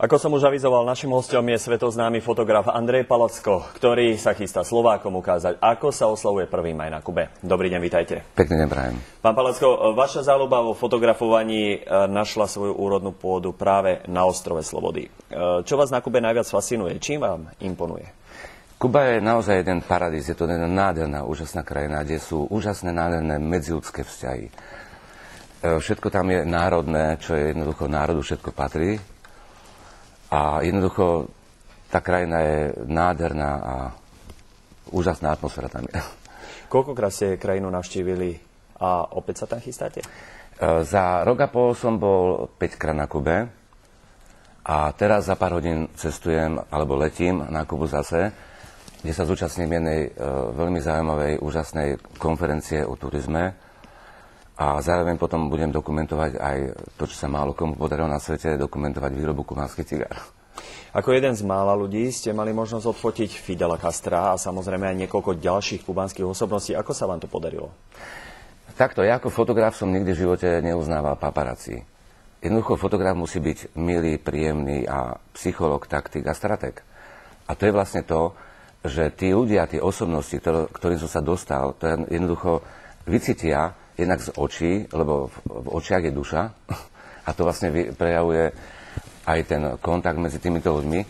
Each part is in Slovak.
Ako som už avizoval, našim hosťom je svetoznámy fotograf Andrej Palacko, ktorý sa chystá Slovákom ukázať, ako sa oslavuje 1. maj na Kube. Dobrý deň, vitajte. Pekný deň, prajem. Pán Palacko, vaša záľuba vo fotografovaní našla svoju úrodnú pôdu práve na ostrove Slobody. Čo vás na Kube najviac fascinuje? Čím vám imponuje? Kuba je naozaj jeden paradís, je to jedna nádherná, úžasná krajina, kde sú úžasné, nádherné medziľudské vzťahy. Všetko tam je národné, čo je jednoducho národu, všetko patrí. A jednoducho tá krajina je nádherná a úžasná atmosféra tam je. Koľkokrát ste krajinu navštívili a opäť sa tam chystáte? Za rok a pol som bol 5-krát na Kube a teraz za pár hodín cestujem alebo letím na Kubu zase, kde sa zúčastním jednej veľmi zaujímavej, úžasnej konferencie o turizme. A zároveň potom budem dokumentovať aj to, čo sa málo komu podarilo na svete, dokumentovať výrobu kubanských cigár. Ako jeden z mála ľudí ste mali možnosť odfotiť Fidela Castra a samozrejme aj niekoľko ďalších kubanských osobností. Ako sa vám to podarilo? Takto, ja ako fotograf som nikdy v živote neuznával paparazzi. Jednoducho fotograf musí byť milý, príjemný a psychológ, taktik a stratég. A to je vlastne to, že tí ľudia, tie osobnosti, ktorým som sa dostal, to jednoducho vycítia jednak z očí, lebo v očiach je duša a to vlastne prejavuje aj ten kontakt medzi týmito ľuďmi.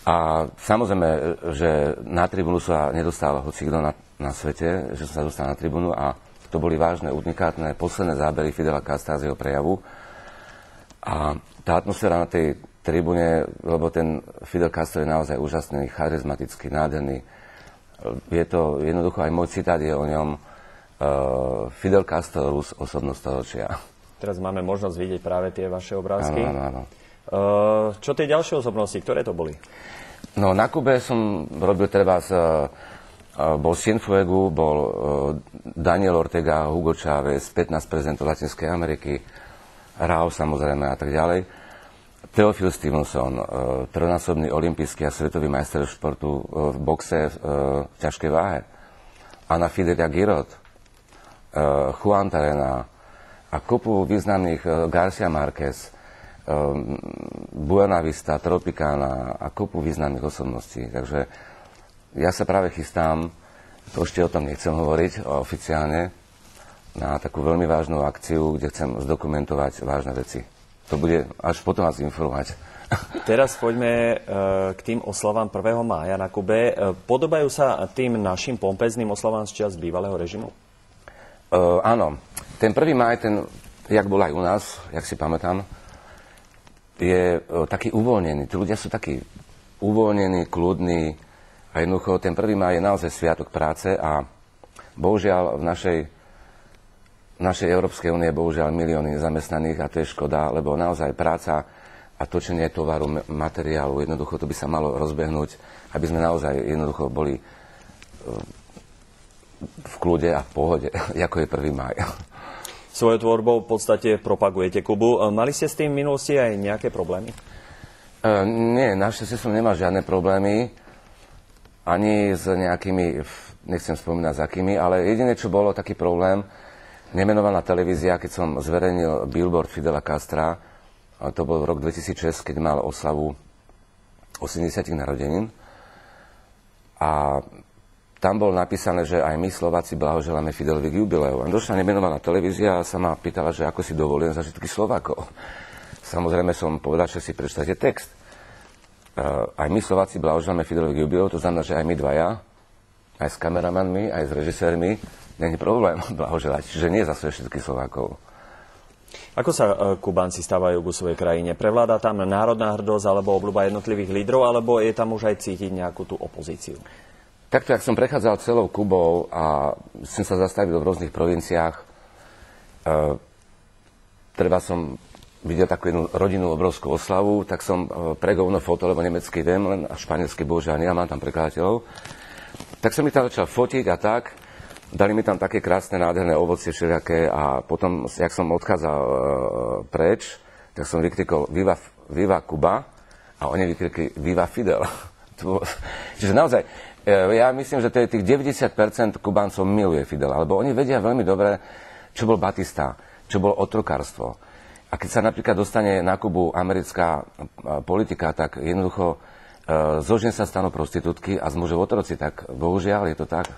A samozrejme, že na tribúnu sa nedostal hocikto na svete, že som sa dostal na tribúnu a to boli vážne, unikátne, posledné zábery Fidela Castra z jeho prejavu. A tá atmosféra na tej tribúne, lebo ten Fidel Castro je naozaj úžasný, charizmatický, nádherný. Je to jednoducho, aj môj citát je o ňom, Fidel Castro, Rus, osobnosť storočia. Teraz máme možnosť vidieť práve tie vaše obrázky. Áno. Čo tie ďalšie osobnosti, ktoré to boli? No, na Kube som robil bol Cienfuegu, bol Daniel Ortega, Hugo Chávez, 15 prezidentov Latinskej Ameriky, Rao samozrejme a tak ďalej. Teofil Stevenson, trojnásobný olympijský a svetový majster športu v boxe v ťažkej váhe. Ana Fidega Girot, Juan Tarena a kopu významných Garcia Márquez, Buenavista, Tropicana a kopu významných osobností. Takže ja sa práve chystám, to ešte o tom nechcem hovoriť oficiálne, na takú veľmi vážnu akciu, kde chcem zdokumentovať vážne veci. To bude až potom vás informovať. Teraz poďme k tým oslavám 1. mája na Kube. Podobajú sa tým našim pompezným oslavám z čias bývalého režimu? Áno. Ten 1. máj, jak bol aj u nás, jak si pamätám, je taký uvoľnený. Tí ľudia sú takí uvoľnení, kľudní a jednoducho ten 1. máj je naozaj sviatok práce a bohužiaľ v našej Európskej únie bohužiaľ milióny nezamestnaných a to je škoda, lebo naozaj práca a točenie tovaru, materiálu, jednoducho to by sa malo rozbehnúť, aby sme naozaj jednoducho boli v kľude a v pohode, ako je 1. máj. Svojou tvorbou v podstate propagujete Kubu. Mali ste s tým v minulosti aj nejaké problémy? Nie, našťastie som nemal žiadne problémy, ani s nejakými, nechcem spomínať s akými, ale jediné, čo bolo taký problém, nemenovaná televízia, keď som zverejnil billboard Fidela Castra, to bol rok 2006, keď mal oslavu 80 narodenín. A tam bolo napísané, že aj my Slováci blahoželáme Fidelovi k jubileu. A došla nemenovaná televízia a sa ma pýtala, že ako si dovolím za všetkých Slovákov. Samozrejme som povedal, že si prečítate text. Aj my Slováci blahoželáme Fidelovi k jubileu, to znamená, že aj my dvaja, aj s kameramanmi, aj s režisérmi, není problém blahoželať. Čiže nie zase všetkých Slovákov. Ako sa Kubánci stávajú ku svojej krajine? Prevláda tam národná hrdosť alebo obľuba jednotlivých lídrov, alebo je tam už aj cítiť nejakú tú opozíciu? Takto, ak som prechádzal celou Kubou a som sa zastavil v rôznych provinciách, treba som videl takú jednu rodinnú obrovskú oslavu, tak som pregovno foto, lebo nemecky viem, len a španielsky bohužiaľ nie, mám tam prekladateľov. Tak som mi tam začal fotiť a tak. Dali mi tam také krásne, nádherné ovocie všelijaké a potom, jak som odchádzal preč, tak som vykrikol Viva Kuba a oni vykrikli Viva Fidel. Čiže naozaj, ja myslím, že tých 90% Kubáncov miluje Fidela, lebo oni vedia veľmi dobre, čo bol Batista. čo bolo otrokárstvo. A keď sa napríklad dostane na Kubu americká politika, tak jednoducho zo žien sa stanú prostitútky a z mužov otroci, tak bohužiaľ je to tak.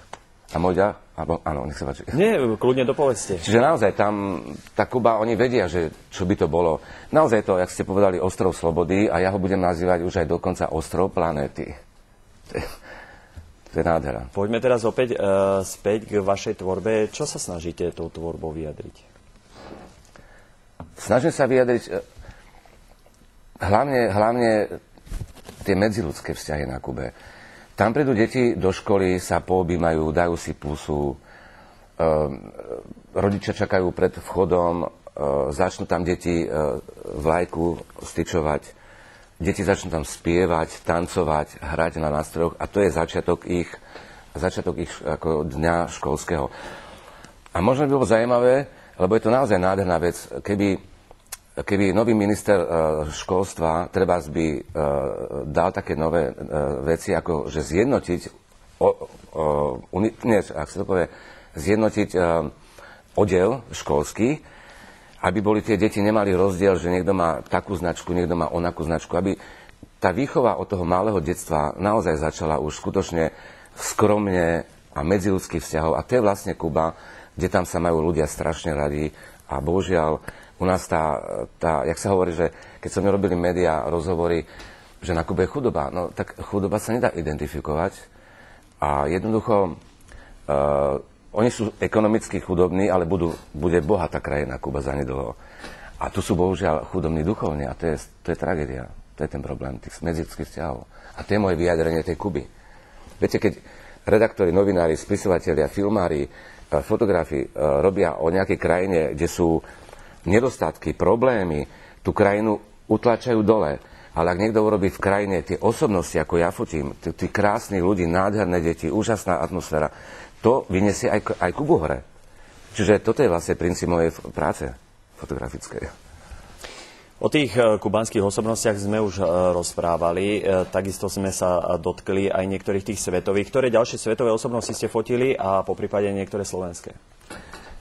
A môj áno, nech sa páči. Nie, kľudne dopovedzte. Čiže naozaj tam, tá Kuba, oni vedia, že čo by to bolo. Naozaj to, jak ste povedali, ostrov slobody a ja ho budem nazývať už aj dokonca ostrov planéty. To je nádhera. Poďme teraz opäť späť k vašej tvorbe. Čo sa snažíte tou tvorbou vyjadriť? Snažím sa vyjadriť hlavne tie medziľudské vzťahy na Kube. Tam prídu deti do školy, sa poobímajú, dajú si pusu, rodičia čakajú pred vchodom, začnú tam deti vlajku styčovať, deti začnú tam spievať, tancovať, hrať na nástrojoch a to je začiatok ich ako dňa školského. A možno by bolo zaujímavé, lebo je to naozaj nádherná vec, keby nový minister školstva trebárs by dal také nové veci, ako že zjednotiť zjednotiť oddiel školský, aby boli tie deti nemali rozdiel, že niekto má takú značku, niekto má onakú značku, aby tá výchova od toho malého detstva naozaj začala už skutočne skromne a medziľudských vzťahov. A to je vlastne Kuba, kde tam sa majú ľudia strašne radi a bohužiaľ u nás jak sa hovorí, že keď sa mi robili médiá, rozhovory, že na Kube je chudoba, no tak chudoba sa nedá identifikovať a jednoducho oni sú ekonomicky chudobní, ale bude bohatá krajina Kuba zanedlho. A tu sú bohužiaľ chudobní duchovní a to je tragédia. To je ten problém tých medziľudských vzťahov. A to je moje vyjadrenie tej Kuby. Viete, keď redaktori, novinári, spisovatelia, filmári, fotografi robia o nejakej krajine, kde sú nedostatky, problémy, tú krajinu utlačajú dole. Ale ak niekto urobí v krajine tie osobnosti, ako ja fotím, tí krásni ľudí, nádherné deti, úžasná atmosféra, to vyniesie aj Kubu hore. Čiže toto je vlastne princíp mojej práce fotografickej. O tých kubanských osobnostiach sme už rozprávali, takisto sme sa dotkli aj niektorých tých svetových. Ktoré ďalšie svetové osobnosti ste fotili a poprípade niektoré slovenské?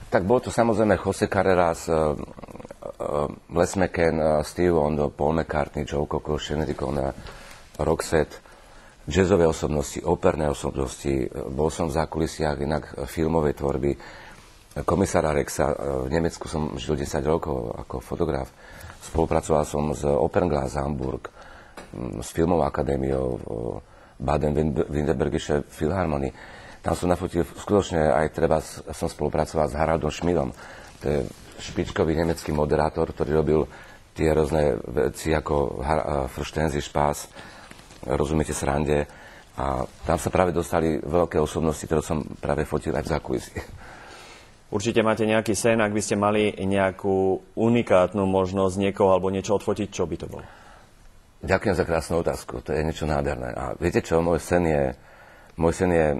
Tak bol to samozrejme Jose Carreras, Les McCann, Steve Wonder, Paul McCartney, Joe Cocker, Sinead O'Connor, Roxette, jazzové osobnosti, operné osobnosti. Bol som v zákulisiach inak filmovej tvorby. Komisára Rexa, v Nemecku som žil 10 rokov ako fotograf. Spolupracoval som s Opernglas Hamburg, s Filmovou akadémiou Baden-Württembergische Philharmonie. Tam som nafotil skutočne aj som spolupracoval s Haraldom Schmidom. To je špičkový nemecký moderátor, ktorý robil tie rôzne veci ako Frštenzi, Špás, rozumiete, Srande. A tam sa práve dostali veľké osobnosti, ktoré som práve fotil aj v zákulisí. Určite máte nejaký sen, ak by ste mali nejakú unikátnu možnosť niekoho alebo niečo odfotiť, čo by to bolo? Ďakujem za krásnu otázku, to je niečo nádherné. A viete čo, môj sen je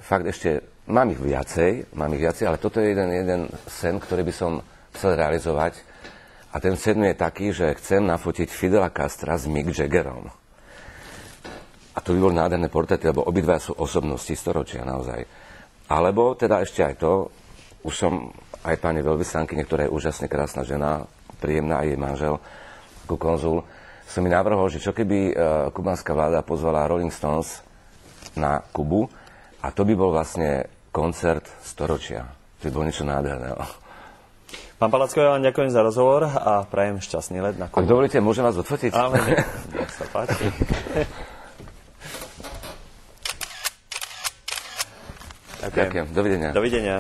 fakt ešte, mám ich viacej, ale toto je jeden sen, ktorý by som chcel realizovať. A ten sen je taký, že chcem nafotiť Fidela Castra s Mick Jaggerom. A to by boli nádherné portréty, lebo obidva sú osobnosti storočia naozaj. Alebo teda ešte aj to, už som aj pani veľvyslankyne, ktorá je úžasne krásna žena, príjemná aj jej manžel, ako konzul, som mi navrhol, že čo keby kubanská vláda pozvala Rolling Stones na Kubu, a to by bol vlastne koncert storočia. To by bolo niečo nádherného. Pán Palacko, ja vám ďakujem za rozhovor a prajem šťastný let na Kubu. Ak dovolíte, môžem vás odfotiť? Áno, nech sa páči. Ďakujem. Dovidenia. Dovidenia.